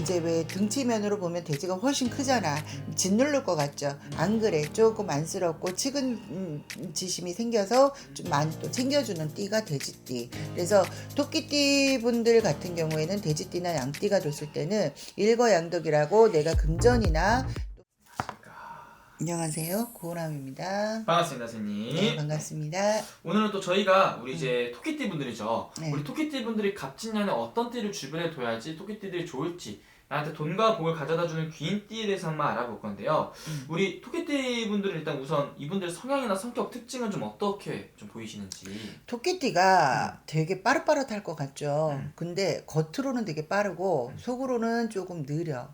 이제 왜 등치면으로 보면 돼지가 훨씬 크잖아. 짓누를 것 같죠. 안 그래. 조금 안쓰럽고 측은지심이 생겨서 좀 많이 또 챙겨주는 띠가 돼지띠. 그래서 토끼띠 분들 같은 경우에는 돼지띠나 양띠가 뒀을 때는 일거양득이라고 내가 금전이나 안녕하세요. 고은함입니다. 반갑습니다, 선생님. 네, 반갑습니다. 오늘은 또 저희가 우리 이제 토끼띠 분들이죠. 네. 우리 토끼띠 분들이 갑진년에 어떤 띠를 주변에 둬야지 토끼띠들이 좋을지, 나한테 돈과 복을 가져다주는 귀인띠에 대해서 한번 알아볼 건데요. 우리 토끼띠 분들은 일단 우선 이분들의 성향이나 성격 특징은 좀 어떻게 좀 보이시는지. 토끼띠가 되게 빠릇빠릇할 것 같죠. 근데 겉으로는 되게 빠르고 속으로는 조금 느려.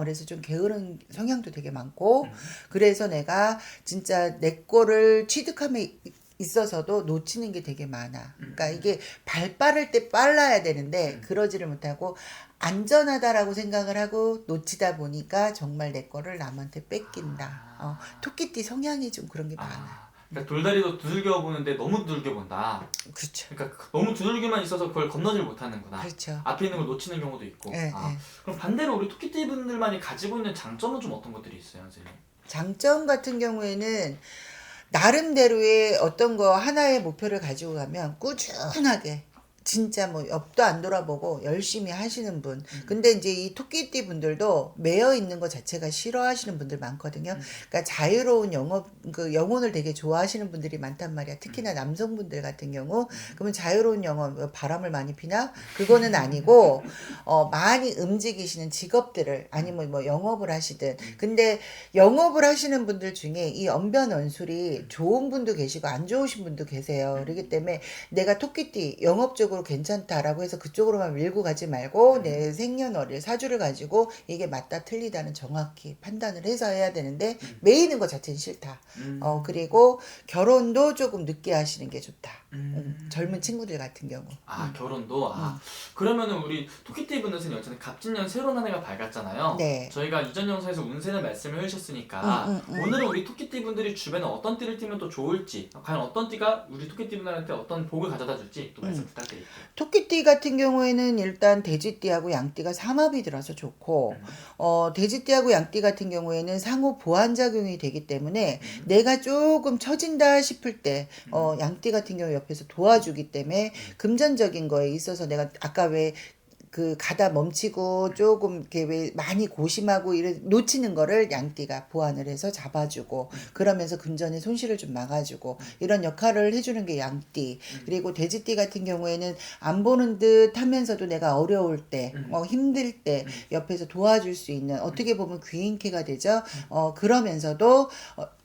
그래서 좀 게으른 성향도 되게 많고, 그래서 내가 진짜 내 거를 취득함에 있어서도 놓치는 게 되게 많아. 그러니까 이게 발 빠를 때 빨라야 되는데 그러지를 못하고 안전하다라고 생각을 하고 놓치다 보니까 정말 내 거를 남한테 뺏긴다. 토끼띠 성향이 좀 그런 게 많아. 그러니까 돌다리도 두들겨 보는데 너무 두들겨 본다. 그렇죠. 그러니까 너무 두들기만 있어서 그걸 건너질 못하는구나. 그렇죠. 앞에 있는 걸 놓치는 경우도 있고. 네, 네. 그럼 반대로 우리 토끼띠 분들만이 가지고 있는 장점은 좀 어떤 것들이 있어요, 선생님? 장점 같은 경우에는 나름대로의 어떤 거 하나의 목표를 가지고 가면 꾸준하게 진짜 뭐 옆도 안 돌아보고 열심히 하시는 분. 근데 이제 이 토끼띠 분들도 매여 있는 것 자체가 싫어하시는 분들 많거든요. 그러니까 자유로운 영혼을 되게 좋아하시는 분들이 많단 말이야. 특히나 남성분들 같은 경우. 그러면 자유로운 영혼, 뭐 바람을 많이 피나? 그거는 아니고, 많이 움직이시는 직업들을, 아니면 뭐 영업을 하시든. 근데 영업을 하시는 분들 중에 이 언변언술이 좋은 분도 계시고 안 좋으신 분도 계세요. 그렇기 때문에 내가 토끼띠 영업적으로 괜찮다라고 해서 그쪽으로만 밀고 가지 말고 내 생년월일 사주를 가지고 이게 맞다 틀리다는 정확히 판단을 해서 해야 되는데 매이는 것 자체는 싫다. 그리고 결혼도 조금 늦게 하시는 게 좋다. 젊은 친구들 같은 경우. 결혼도? 그러면은 우리 토끼띠 분들은 어쨌든 갑진년 새로운 한 해가 밝았잖아요. 네. 저희가 이전 영상에서 운세는 말씀을 해주셨으니까 오늘은 우리 토끼띠 분들이 주변에 어떤 띠를 띠면 또 좋을지, 과연 어떤 띠가 우리 토끼띠 분들한테 어떤 복을 가져다 줄지 또 말씀 부탁드릴게요. 토끼띠 같은 경우에는 일단 돼지띠하고 양띠가 삼합이 들어서 좋고, 돼지띠하고 양띠 같은 경우에는 상호 보완작용이 되기 때문에 내가 조금 처진다 싶을 때 양띠 같은 경우 옆에서 도와주기 때문에 금전적인 거에 있어서 내가 아까 왜 그 가다 멈추고 조금 이렇게 왜 많이 고심하고 이래 놓치는 거를 양띠가 보완을 해서 잡아주고, 그러면서 금전의 손실을 좀 막아주고 이런 역할을 해주는 게 양띠. 그리고 돼지띠 같은 경우에는 안 보는 듯 하면서도 내가 어려울 때, 힘들 때 옆에서 도와줄 수 있는, 어떻게 보면 귀인캐가 되죠. 그러면서도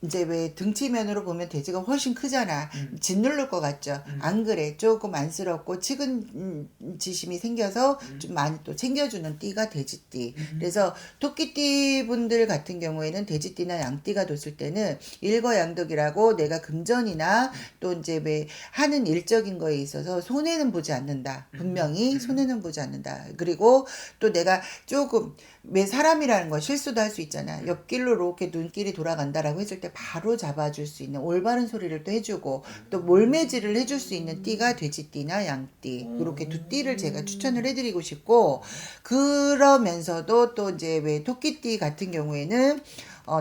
이제 왜 등치면으로 보면 돼지가 훨씬 크잖아. 짓누를 것 같죠. 안 그래. 조금 안쓰럽고 측은지심이 생겨서 좀 많이 또 챙겨주는 띠가 돼지띠. 그래서 토끼띠 분들 같은 경우에는 돼지띠나 양띠가 뒀을 때는 일거양득이라고 내가 금전이나 또 이제 왜 하는 일적인 거에 있어서 손해는 보지 않는다. 분명히 손해는 보지 않는다. 그리고 또 내가 조금 왜 사람이라는 거 실수도 할 수 있잖아. 옆길로 이렇게 눈길이 돌아간다라고 했을 때 바로 잡아줄 수 있는 올바른 소리를 또 해주고 또 몰매질을 해줄 수 있는 띠가 돼지띠나 양띠. 이렇게 두 띠를 제가 추천을 해드리고 싶고, 그러면서도 또 이제 왜 토끼띠 같은 경우에는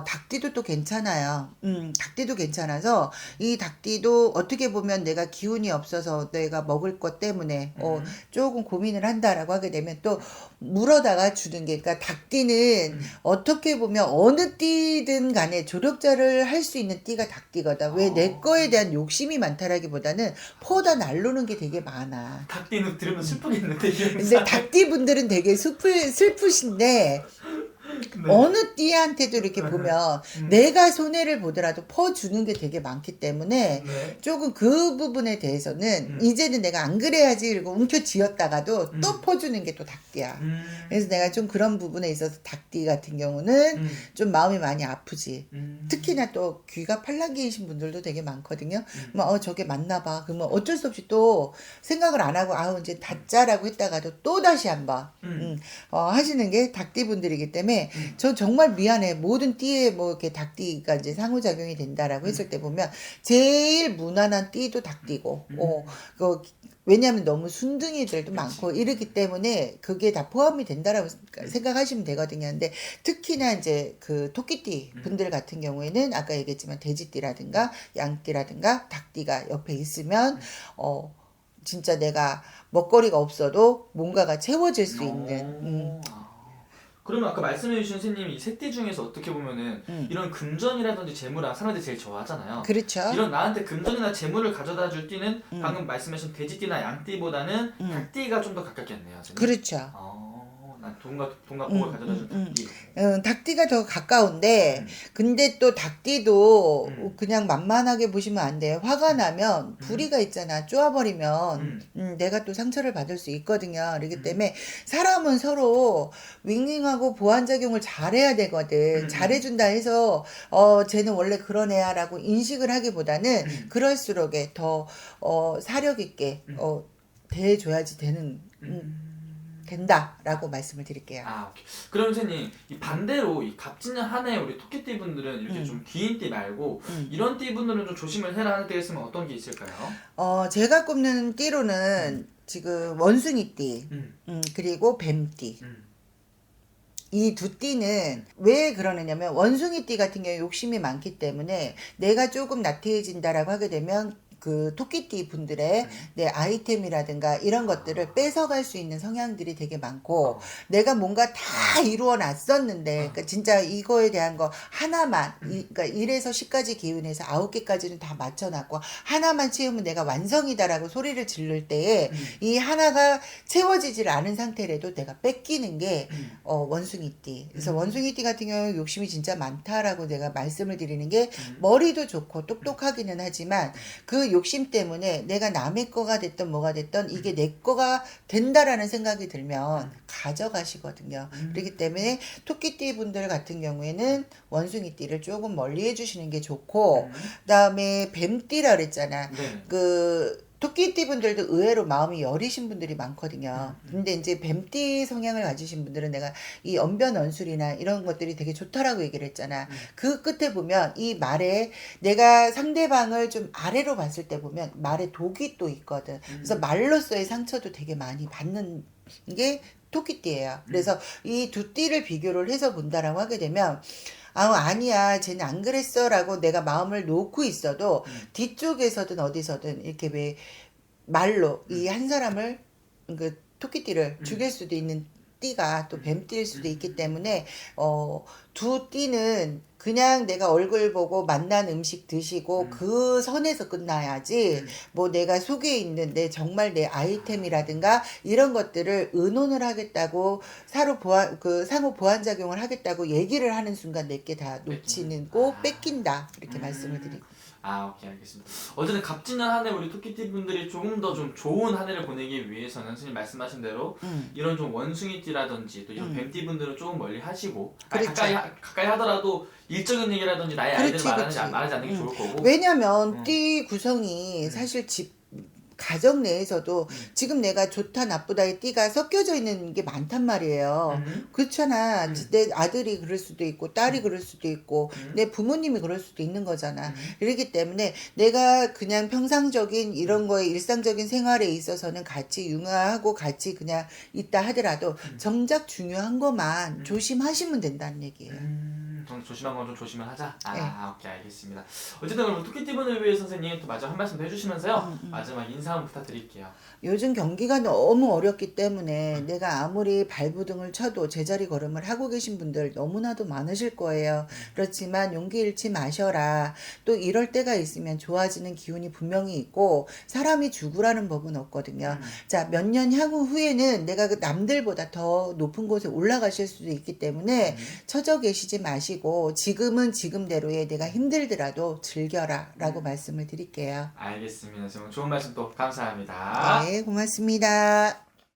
닭띠도 또 괜찮아요. 닭띠도 괜찮아서 이 닭띠도 어떻게 보면 내가 기운이 없어서 내가 먹을 것 때문에 조금 고민을 한다라고 하게 되면 또 물어다가 주는 게, 그러니까 닭띠는 어떻게 보면 어느 띠든 간에 조력자를 할 수 있는 띠가 닭띠거든. 왜 내 거에 대한 욕심이 많다라기보다는 퍼다 날르는 게 되게 많아. 닭띠는 들으면 슬프겠는데. 근데 닭띠 분들은 되게 슬프신데 어느 띠한테도 이렇게 보면 내가 손해를 보더라도 퍼주는 게 되게 많기 때문에 조금 그 부분에 대해서는 이제는 내가 안 그래야지 그리고 움켜쥐었다가도 또 퍼주는 게 또 닭띠야. 그래서 내가 좀 그런 부분에 있어서 닭띠 같은 경우는 좀 마음이 많이 아프지. 특히나 또 귀가 팔랑귀이신 분들도 되게 많거든요. 저게 맞나 봐. 그러면 어쩔 수 없이 또 생각을 안 하고 이제 닫자라고 했다가도 또 다시 한번 하시는 게 닭띠 분들이기 때문에 저 정말 미안해. 모든 띠에 뭐 이렇게 닭띠가 이제 상호작용이 된다라고 했을 때 보면 제일 무난한 띠도 닭띠고, 그 왜냐하면 너무 순둥이들도 많고 이러기 때문에 그게 다 포함이 된다라고 생각하시면 되거든요. 근데 특히나 이제 그 토끼띠 분들 같은 경우에는 아까 얘기했지만 돼지띠라든가 양띠라든가 닭띠가 옆에 있으면 진짜 내가 먹거리가 없어도 뭔가가 채워질 수 있는 그러면 아까 말씀해주신 선생님이 이 세 띠 중에서 어떻게 보면은 이런 금전이라든지 재물아 사람들이 제일 좋아하잖아요. 그렇죠. 이런 나한테 금전이나 재물을 가져다 줄 띠는 방금 말씀하신 돼지띠나 양띠보다는 닭띠가 좀 더 가깝겠네요. 선생님. 그렇죠. 난 돈과 복을 가져다 줄 닭띠. 닭띠가 더 가까운데 근데 또 닭띠도 그냥 만만하게 보시면 안 돼요. 화가 나면 불이가 있잖아. 쪼아버리면 내가 또 상처를 받을 수 있거든요. 그렇기 때문에 사람은 서로 윙윙하고 보완작용을 잘해야 되거든. 잘해준다 해서 쟤는 원래 그런 애야 라고 인식을 하기보다는 그럴수록 더 사력 있게 대해줘야지 된다라고 말씀을 드릴게요. 오케이. 그럼 선생님 이 반대로 이 갑진년 한 해 우리 토끼띠 분들은 이렇게 좀 귀인 띠 말고 이런 띠 분들은 좀 조심을 해라 하는 띠가 있으면 어떤 게 있을까요? 제가 꼽는 띠로는 지금 원숭이띠, 그리고 뱀띠. 이 두 띠는 왜 그러느냐면 원숭이띠 같은 경우에 욕심이 많기 때문에 내가 조금 나태해진다라고 하게 되면 그 토끼띠 분들의 내 아이템이라든가 이런 것들을 뺏어갈 수 있는 성향들이 되게 많고 내가 뭔가 다 이루어 놨었는데 그러니까 진짜 이거에 대한 거 하나만 그러니까 1에서 10까지 기운에서 9개까지는 다 맞춰놨고 하나만 채우면 내가 완성이다라고 소리를 지를 때에 이 하나가 채워지질 않은 상태라도 내가 뺏기는 게 원숭이띠. 그래서 원숭이띠 같은 경우 욕심이 진짜 많다라고 내가 말씀을 드리는 게 머리도 좋고 똑똑하기는 하지만 그 욕심 때문에 내가 남의 거가 됐든 뭐가 됐든 이게 내 거가 된다라는 생각이 들면 가져가시거든요. 그렇기 때문에 토끼띠 분들 같은 경우에는 원숭이띠를 조금 멀리 해주시는 게 좋고 그다음에 뱀띠라 그랬잖아. 네. 그 토끼띠 분들도 의외로 마음이 여리신 분들이 많거든요. 근데 이제 뱀띠 성향을 가지신 분들은 내가 이 언변언술이나 이런 것들이 되게 좋다라고 얘기를 했잖아. 그 끝에 보면 이 말에 내가 상대방을 좀 아래로 봤을 때 보면 말에 독이 또 있거든. 그래서 말로서의 상처도 되게 많이 받는 게 토끼띠예요. 그래서 이 두 띠를 비교를 해서 본다라고 하게 되면 아니야, 쟤는 안 그랬어 라고 내가 마음을 놓고 있어도 뒤쪽에서든 어디서든 이렇게 왜 말로 이 한 사람을 그 토끼띠를 죽일 수도 있는 띠가 또 뱀띠일 수도 있기 때문에 두 띠는 그냥 내가 얼굴 보고 맛난 음식 드시고 그 선에서 끝나야지 뭐 내가 속에 있는 내 정말 내 아이템이라든가 이런 것들을 의논을 하겠다고 상호 보완작용을 하겠다고 얘기를 하는 순간 내게 다 놓치는 거 뺏긴다 이렇게 말씀을 드리고. 오케이, 알겠습니다. 어쨌든 갑진년 한 해 우리 토끼띠 분들이 조금 더 좀 좋은 한 해를 보내기 위해서는 선생님 말씀하신 대로 이런 좀 원숭이띠라든지 또 이런 뱀띠 분들은 조금 멀리 하시고 그렇죠. 가까이 하더라도 일적인 얘기라든지 나의 아이들 말하지 않는 게 좋을 거고. 왜냐면 띠 구성이 사실 가정 내에서도 지금 내가 좋다 나쁘다의 띠가 섞여져 있는 게 많단 말이에요. 그렇잖아. 내 아들이 그럴 수도 있고 딸이 그럴 수도 있고 내 부모님이 그럴 수도 있는 거잖아. 그렇기 때문에 내가 그냥 평상적인 이런 거에 일상적인 생활에 있어서는 같이 융화하고 같이 그냥 있다 하더라도 정작 중요한 것만 조심하시면 된다는 얘기예요. 조심한 건 좀 조심을 하자. 네. 오케이, 알겠습니다. 어쨌든 그럼 토끼띠 분을 위해 선생님 또 마지막 한 말씀 해주시면서요. 마지막 인사 한번 부탁드릴게요. 요즘 경기가 너무 어렵기 때문에 내가 아무리 발부등을 쳐도 제자리 걸음을 하고 계신 분들 너무나도 많으실 거예요. 그렇지만 용기 잃지 마셔라. 또 이럴 때가 있으면 좋아지는 기운이 분명히 있고 사람이 죽으라는 법은 없거든요. 자, 몇 년 향후 후에는 내가 그 남들보다 더 높은 곳에 올라가실 수도 있기 때문에 처져 계시지 마시고 지금은 지금대로의 내가 힘들더라도 즐겨라 라고 말씀을 드릴게요. 알겠습니다. 정말 좋은 말씀 또 감사합니다. 네, 고맙습니다.